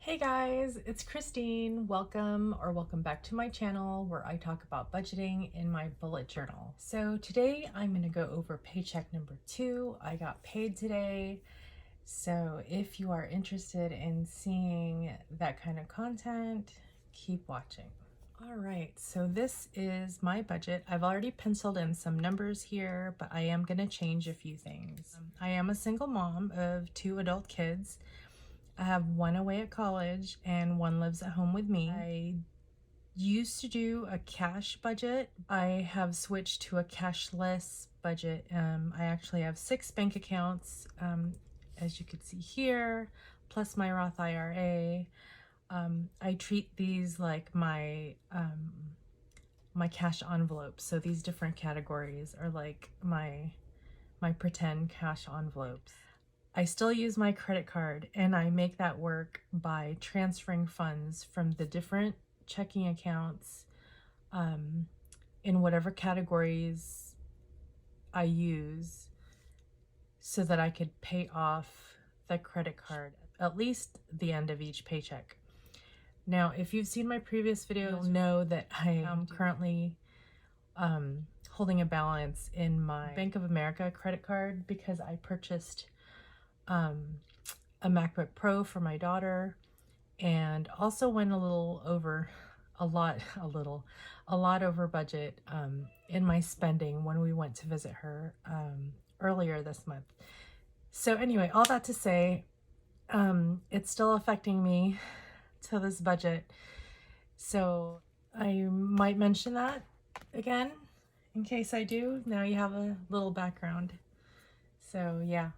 Hey guys, it's Kristine. Welcome back to my channel where I talk about budgeting in my bullet journal. So today I'm going to go over paycheck number 2. I got paid today. So if you are interested in seeing that kind of content, keep watching. All right, so this is my budget. I've already penciled in some numbers here, but I am going to change a few things. I am a single mom of 2 adult kids. I have one away at college and one lives at home with me. I used to do a cash budget. I have switched to a cashless budget. I actually have 6 bank accounts, as you can see here, plus my Roth IRA. I treat these like my cash envelopes. So these different categories are like my pretend cash envelopes. I still use my credit card and I make that work by transferring funds from the different checking accounts in whatever categories I use so that I could pay off the credit card at least the end of each paycheck. Now, if you've seen my previous video, you'll know that I am currently holding a balance in my Bank of America credit card because I purchased a MacBook Pro for my daughter, and also went a lot over budget in my spending when we went to visit her earlier this month. So anyway, all that to say, it's still affecting me to this budget. So I might mention that again in case I do. Now you have a little background. So yeah.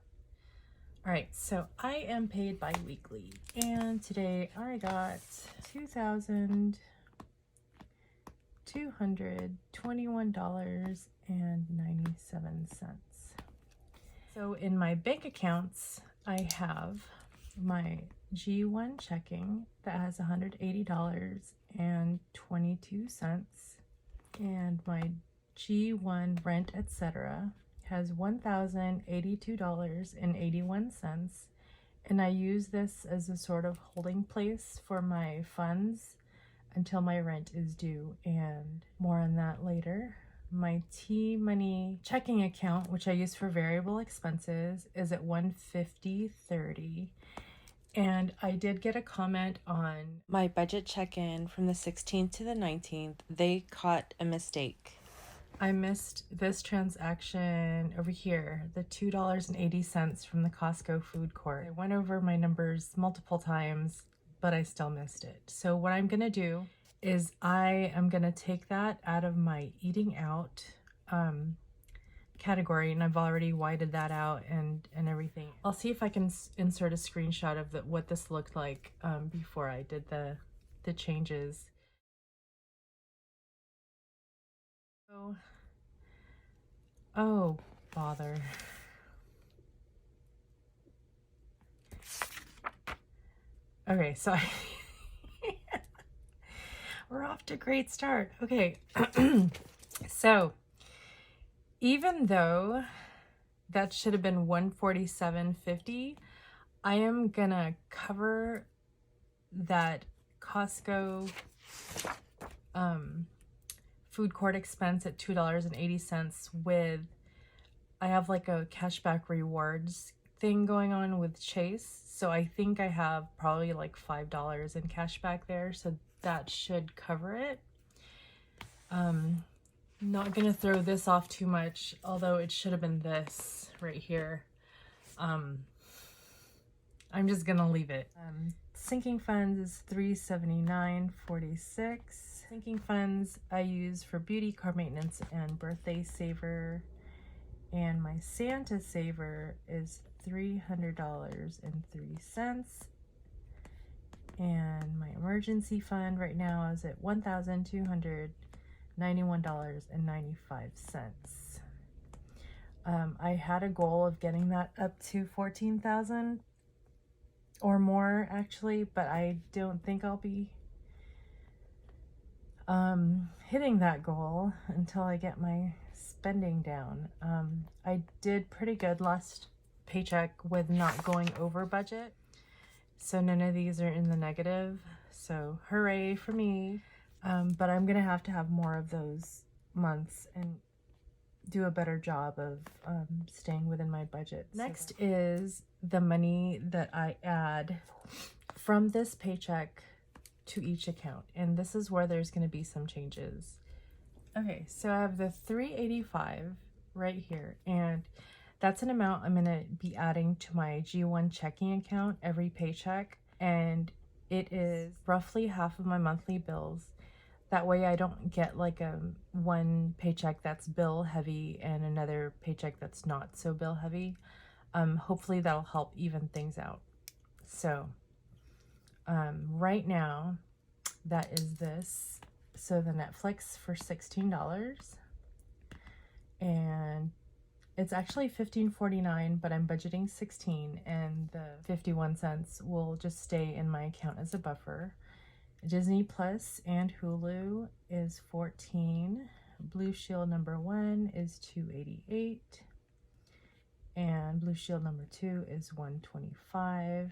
All right, so I am paid bi-weekly, and today I got $2,221.97. So in my bank accounts, I have my G1 checking that has $180.22, and my G1 rent, etc. has $1,082.81, and I use this as a sort of holding place for my funds until my rent is due, and more on that later. My T-Money checking account, which I use for variable expenses, is at $150.30. And I did get a comment on my budget check-in from the 16th to the 19th. They caught a mistake. I missed this transaction over here, the $2.80 from the Costco food court. I went over my numbers multiple times, but I still missed it. So what I'm gonna do is I am gonna take that out of my eating out category, and I've already whited that out and everything. I'll see if I can insert a screenshot of what this looked like before I did the changes. Oh, bother. Okay, so we're off to a great start. Okay, so even though that should have been $147.50, I am gonna cover that Costco food court expense at $2.80 with, I have like a cashback rewards thing going on with Chase. So I think I have probably like $5 in cashback there. So that should cover it. Not gonna throw this off too much, although it should have been this right here. I'm just gonna leave it. Sinking funds is $379.46. Sinking funds I use for beauty, car maintenance, and birthday saver. And my Santa saver is $300.03. And my emergency fund right now is at $1,291.95. I had a goal of getting that up to $14,000 or more actually, but I don't think I'll be hitting that goal until I get my spending down. I did pretty good last paycheck with not going over budget. So none of these are in the negative. So hooray for me. But I'm gonna have to have more of those months and do a better job of staying within my budget. Next is the money that I add from this paycheck to each account. And this is where there's gonna be some changes. Okay, so I have the $385 right here, and that's an amount I'm gonna be adding to my G1 checking account every paycheck, and it is roughly half of my monthly bills. That way I don't get like one paycheck that's bill heavy and another paycheck that's not so bill heavy. Hopefully that'll help even things out. So right now that is this. So the Netflix for $16, and it's actually $15.49, but I'm budgeting $16, and the 51 cents will just stay in my account as a buffer. Disney Plus and Hulu is $14. Blue Shield number 1 is $2.88, and Blue Shield number 2 is $125,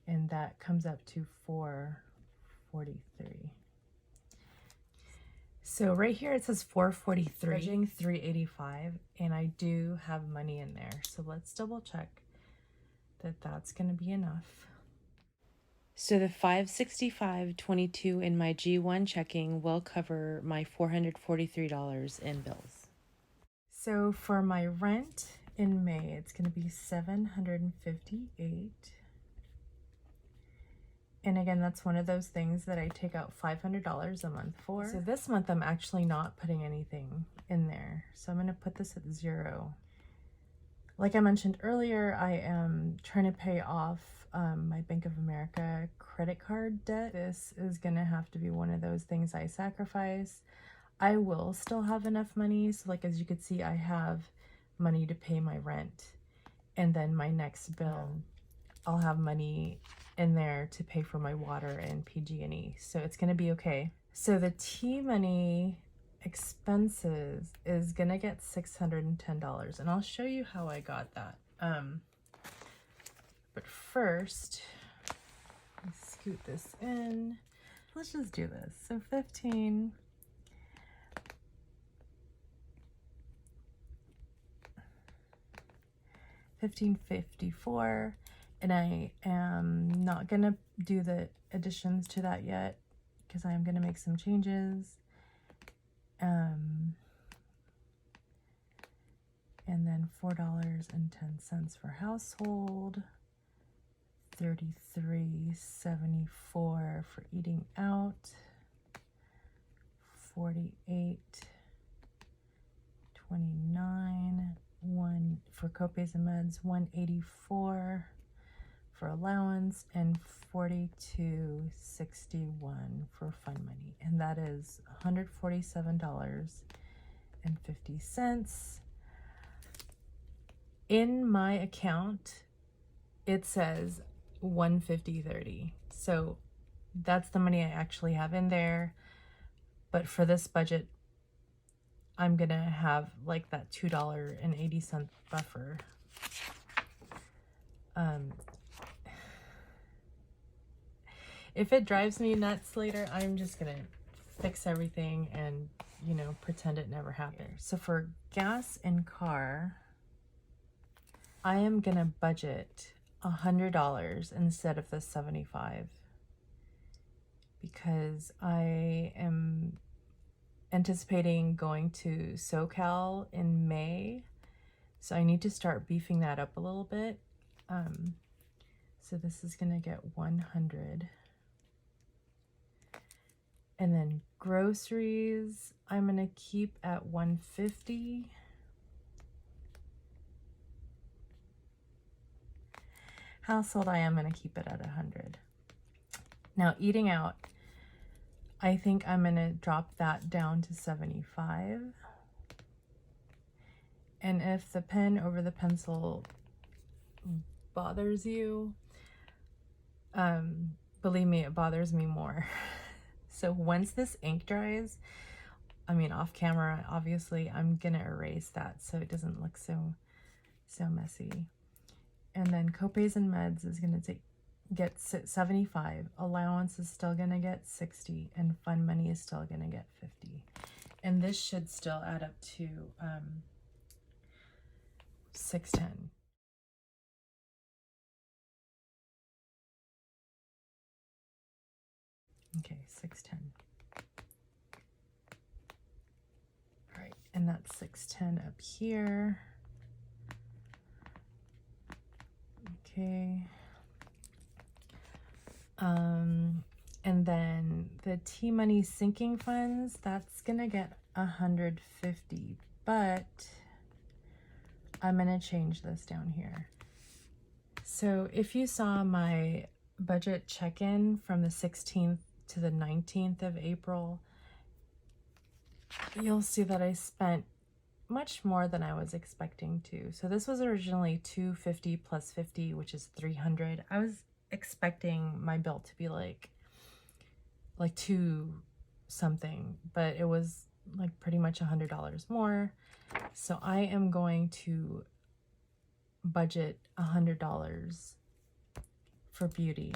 and that comes up to $4.43. So right here it says $4.43, budgeting $3.85, and I do have money in there. So let's double check that that's going to be enough. So the $565.22 in my G1 checking will cover my $443 in bills. So for my rent in May, it's going to be $758. And again, that's one of those things that I take out $500 a month for. So this month I'm actually not putting anything in there. So I'm going to put this at 0. Like I mentioned earlier, I am trying to pay off my Bank of America credit card debt. This is going to have to be one of those things I sacrifice. I will still have enough money. So like, as you can see, I have money to pay my rent. And then my next bill, I'll have money in there to pay for my water and PG&E. So it's going to be okay. So the T-Money expenses is going to get $610. And I'll show you how I got that. But first, let's scoot this in. Let's just do this. So 15. $1,554, and I am not gonna do the additions to that yet because I am gonna make some changes. And then $4.10 for household, $33.74 for eating out, $48.29. $1 for copays and meds, $184 for allowance, and $42.61 for fund money, and that is $147.50. In my account, it says $150.30, so that's the money I actually have in there. But for this budget, I'm gonna have like that $2.80 buffer. If it drives me nuts later, I'm just gonna fix everything and, you know, pretend it never happened. So for gas and car, I am gonna budget $100 instead of the $75 because I am anticipating going to SoCal in May, so I need to start beefing that up a little bit. So this is gonna get 100, and then groceries I'm gonna keep at 150. Household I am gonna keep it at 100. Now eating out, I think I'm gonna drop that down to 75. And if the pen over the pencil bothers you, believe me, it bothers me more. So once this ink dries, I mean off camera, obviously, I'm gonna erase that so it doesn't look so messy. And then copays and meds is gonna take get 75. Allowance is still going to get 60. And fund money is still going to get 50. And this should still add up to 610. Okay, 610. All right, and that's 610 up here. Okay. And then the T-Money sinking funds, that's gonna get 150, but I'm gonna change this down here. So if you saw my budget check-in from the 16th to the 19th of April, you'll see that I spent much more than I was expecting to. So this was originally 250 plus 50, which is 300. I was expecting my bill to be like 2 something, but it was like pretty much $100 more. So I am going to budget $100 for beauty.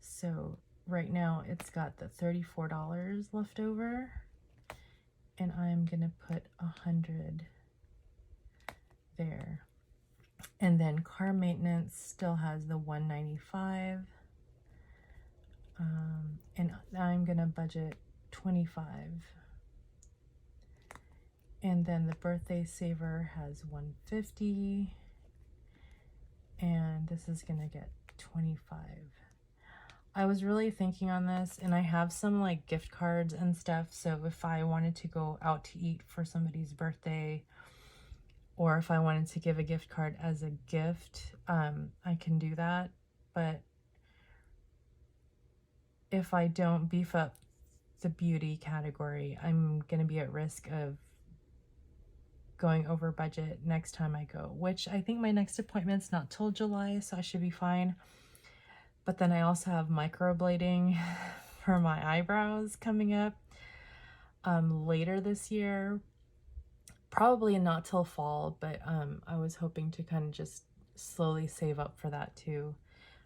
So right now it's got the $34 left over, and I'm gonna put 100 there. And then car maintenance still has the 195, and I'm gonna budget 25. And then the birthday saver has 150, and this is gonna get 25. I was really thinking on this, and I have some like gift cards and stuff, so if I wanted to go out to eat for somebody's birthday, or if I wanted to give a gift card as a gift, I can do that. But if I don't beef up the beauty category, I'm gonna be at risk of going over budget next time I go, which I think my next appointment's not till July, so I should be fine. But then I also have microblading for my eyebrows coming up later this year. Probably not till fall, but I was hoping to kind of just slowly save up for that too.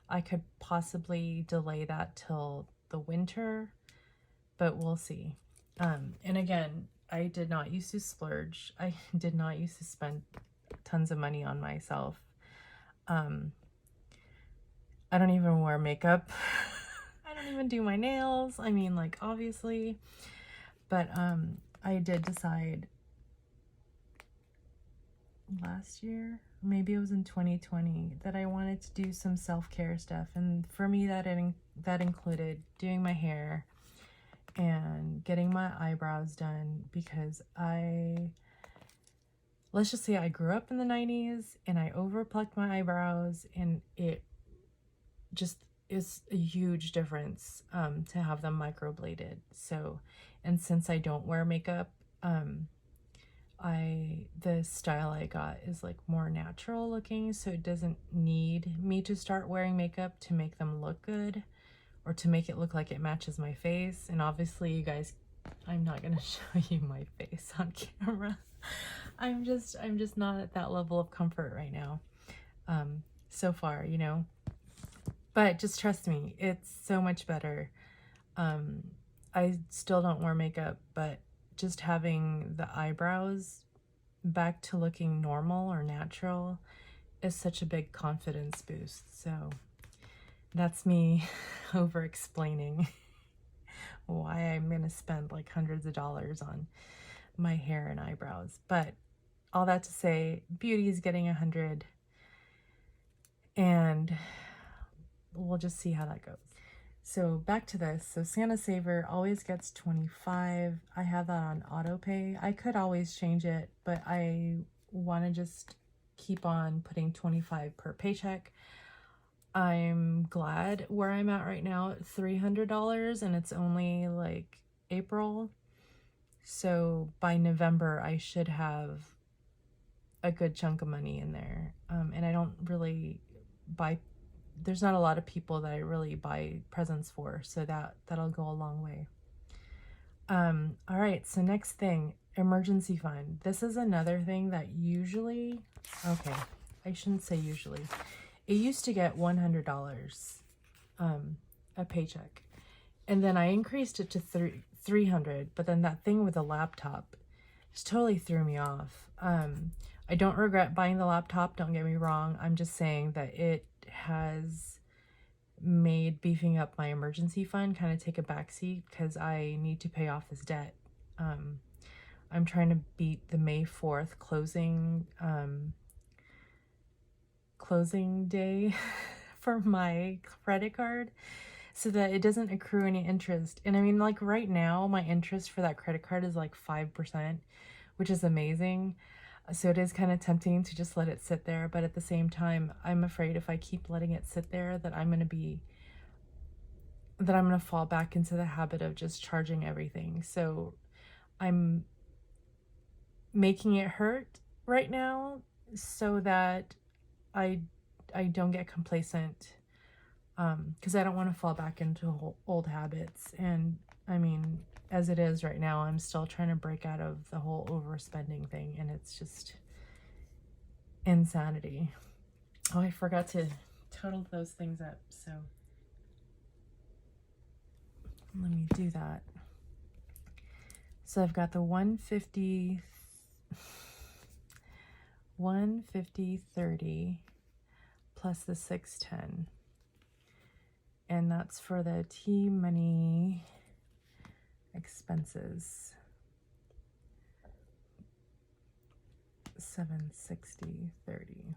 I could possibly delay that till the winter, but we'll see. And again, I did not used to splurge. I did not used to spend tons of money on myself. I don't even wear makeup. I don't even do my nails. I mean, like, obviously. But I did decide last year, maybe it was in 2020, that I wanted to do some self-care stuff. And for me, that included doing my hair and getting my eyebrows done, because let's just say I grew up in the 90s and I overplucked my eyebrows, and it just is a huge difference to have them microbladed. So, and since I don't wear makeup, the style I got is like more natural looking, so it doesn't need me to start wearing makeup to make them look good or to make it look like it matches my face. And obviously, you guys, I'm not gonna show you my face on camera. I'm just not at that level of comfort right now, so far, you know. But just trust me, it's so much better. I still don't wear makeup, but just having the eyebrows back to looking normal or natural is such a big confidence boost. So that's me over explaining why I'm gonna spend like hundreds of dollars on my hair and eyebrows. But all that to say, beauty is getting 100, and we'll just see how that goes. So back to this. So Santa Saver always gets 25. I have that on auto pay. I could always change it, but I want to just keep on putting 25 per paycheck. I'm glad where I'm at right now at $300, and it's only like April. So by November, I should have a good chunk of money in there. And I don't really buy, there's not a lot of people that I really buy presents for, so that'll go a long way. All right, so next thing, emergency fund. This is another thing that usually, okay, I shouldn't say usually. It used to get $100 a Paycheck. And then I increased it to 300, but then that thing with the laptop just totally threw me off. I don't regret buying the laptop, don't get me wrong. I'm just saying that it has made beefing up my emergency fund kind of take a backseat because I need to pay off this debt. I'm trying to beat the May 4th closing day for my credit card so that it doesn't accrue any interest. And I mean, like right now, my interest for that credit card is like 5%, which is amazing. So it is kind of tempting to just let it sit there. But at the same time, I'm afraid if I keep letting it sit there that I'm going to fall back into the habit of just charging everything. So I'm making it hurt right now so that I don't get complacent, because I don't want to fall back into old habits. And I mean, as it is right now, I'm still trying to break out of the whole overspending thing, and it's just insanity. Oh, I forgot to total those things up, so let me do that. So I've got the 150.30 plus the 610, and that's for the T-money expenses. 760.30,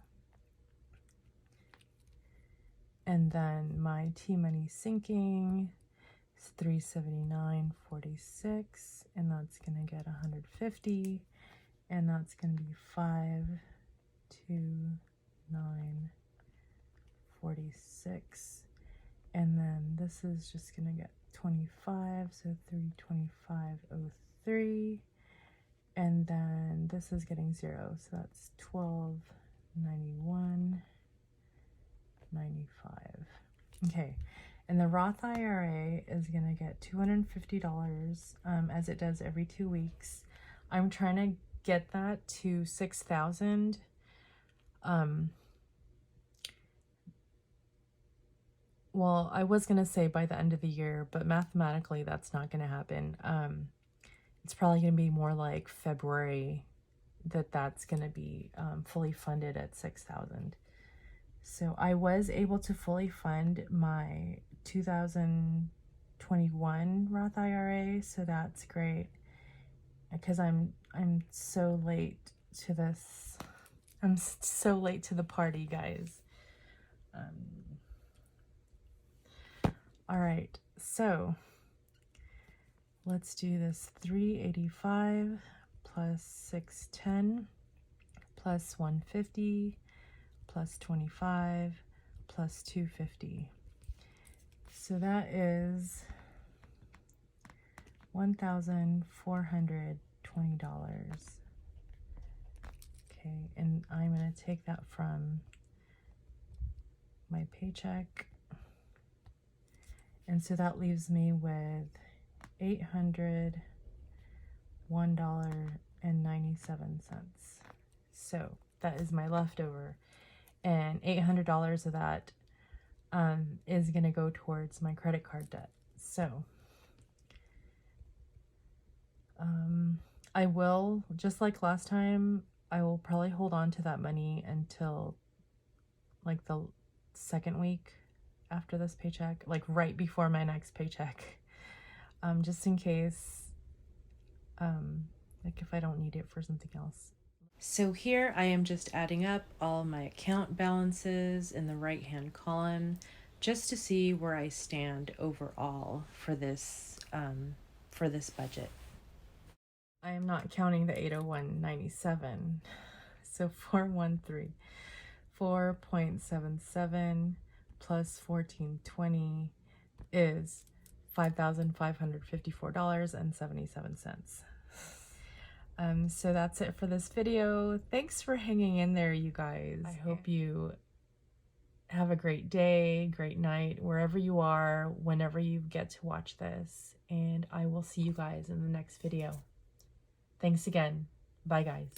and then my T-money sinking is 379.46, and that's gonna get 150, and that's gonna be 529.46, and then this is just gonna get 25, so 325.03, and then this is getting 0, so that's 1291.95. Okay, and the Roth IRA is gonna get $250, as it does every 2 weeks. I'm trying to get that to 6,000. Well, I was gonna say by the end of the year, but mathematically that's not gonna happen. It's probably gonna be more like February that's gonna be fully funded at 6,000. So I was able to fully fund my 2021 Roth IRA, so that's great, because I'm so late to this. I'm so late to the party, guys. All right, so let's do this. 385 plus 610 plus 150 plus 25 plus 250. So that is $1,420. Okay, and I'm going to take that from my paycheck. And so that leaves me with $801.97. So that is my leftover. And $800 of that is going to go towards my credit card debt. So I will, just like last time, I will probably hold on to that money until like the second week after this paycheck, like right before my next paycheck, just in case, like if I don't need it for something else. So here I am just adding up all my account balances in the right hand column just to see where I stand overall for this budget. I am not counting the 801.97. So 413.77 plus 1420 is $5,554.77. So that's it for this video. Thanks for hanging in there, you guys. I hope you have a great day, great night, wherever you are, whenever you get to watch this. And I will see you guys in the next video. Thanks again. Bye, guys.